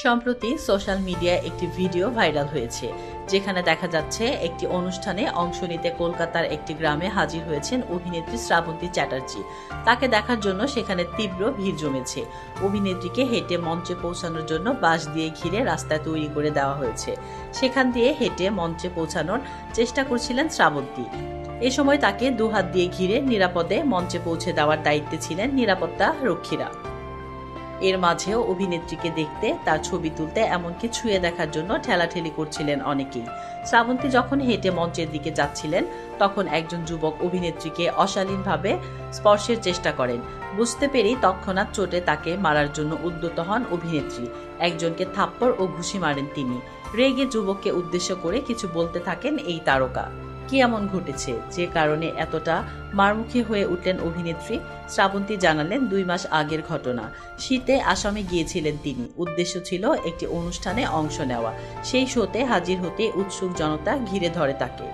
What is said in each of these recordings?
সম্প্রতি সোশ্যাল মিডিয়ায় একটি ভিডিও ভাইরাল হয়েছে, যেখানে দেখা যাচ্ছে একটি অনুষ্ঠানে অংশ নিতে কলকাতার একটি গ্রামে হাজির হয়েছেন অভিনেত্রী শ্রাবন্তী চ্যাটার্জি। তাকে দেখার জন্য সেখানে তীব্র ভিড় জমেছে। অভিনেত্রীকে হেঁটে মঞ্চে পৌঁছানোর জন্য বাঁশ দিয়ে ঘিরে রাস্তা তৈরি করে দেওয়া হয়েছে। সেখান দিয়ে হেঁটে মঞ্চে পৌঁছানোর চেষ্টা করছিলেন শ্রাবন্তী। এ সময় তাকে দুহাত দিয়ে ঘিরে নিরাপদে মঞ্চে পৌঁছে দেওয়ার দায়িত্বে ছিলেন নিরাপত্তা রক্ষীরা। এর মাঝেও অভিনেত্রীকে দেখতে, তার ছবি তুলতে, এমনকি ছুঁয়ে দেখার জন্য ঠেলাঠেলি করছিলেন অনেকেই। শ্রাবন্তী যখন হেঁটে মঞ্চের দিকে যাচ্ছিলেন, তখন একজন যুবক অভিনেত্রীকে অশালীনভাবে স্পর্শের চেষ্টা করেন। বুঝতে পেরেই তৎক্ষণাৎ চোটে তাকে মারার জন্য উদ্যত হন অভিনেত্রী। একজনকে থাপ্পড় ও ঘুষি মারেন তিনি। রেগে যুবককে উদ্দেশ্য করে কিছু বলতে থাকেন এই তারকা। কি এমন ঘটেছে যে কারণে এতটা মারমুখী হয়ে উঠলেন অভিনেত্রী? শ্রাবন্তী জানালেন 2 মাস আগের ঘটনা। শীতে আসামে গিয়েছিলেন তিনি। উদ্দেশ্য ছিল একটি অনুষ্ঠানে অংশ নেওয়া। সেই শোতে হাজির হতে উৎসুক জনতা ঘিরে ধরে তাকে।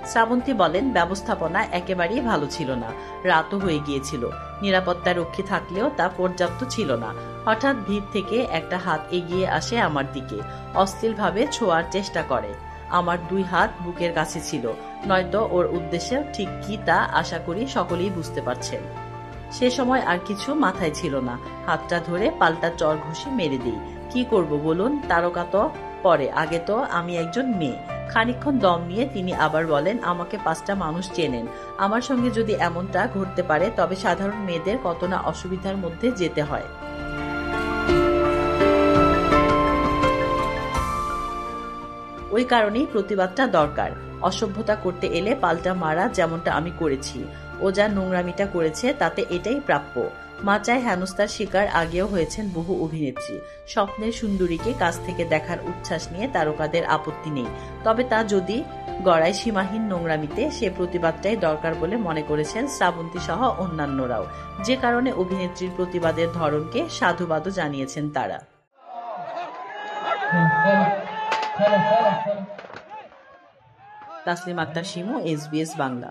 শ্রাবন্তী বলেন, ব্যবস্থাপনা একেবারেই ভালো ছিল না। রাতও হয়ে গিয়েছিল। নিরাপত্তা রক্ষী থাকলেও তা পর্যাপ্ত ছিল না। হঠাৎ ভিড় থেকে একটা হাত এগিয়ে আসে আমার দিকে, অশ্লীলভাবে ছোঁয়ার চেষ্টা করে। আমার 2 হাত বুকের কাছে ছিল, নয়তো ওর উদ্দেশ্য ঠিক কি তা আশা করি সকলেই বুঝতে পারছেন। সে সময় আর কিছু মাথায় ছিল না। হাতটা ধরে পাল্টা চর ঘুষি মেরে দিই। কি করব বলুন? তারকা তো পরে, আগে তো আমি একজন মেয়ে। খানিকক্ষণ দম নিয়ে তিনি আবার বলেন, আমাকে 5টা মানুষ চেনেন। আমার সঙ্গে যদি এমনটা ঘটতে পারে, তবে সাধারণ মেয়েদের কত না অসুবিধার মধ্যে যেতে হয়। ওই কারণেই প্রতিবাদটা দরকার। অসভ্যতা করতে এলে পাল্টা মারা, যেমনটা আমি করেছি। ও যা নোংরামিটা করেছে তাতে এটাই প্রাপ্য। মাচায় হেনস্থার শিকার আগেও হয়েছেন বহু অভিনেত্রী। স্বপ্নের সুন্দরীকে কাছ থেকে দেখার উচ্ছ্বাস নিয়ে তারকাদের আপত্তি নেই, তবে তা যদি গড়ায় সীমাহীন নোংরামিতে, সে প্রতিবাদটাই দরকার বলে মনে করেছেন শ্রাবন্তী সহ অন্যান্যরাও। যে কারণে অভিনেত্রীর প্রতিবাদের ধরনকে সাধুবাদও জানিয়েছেন তারা। তাসলিম আক্তার শিমু, SBS বাংলা।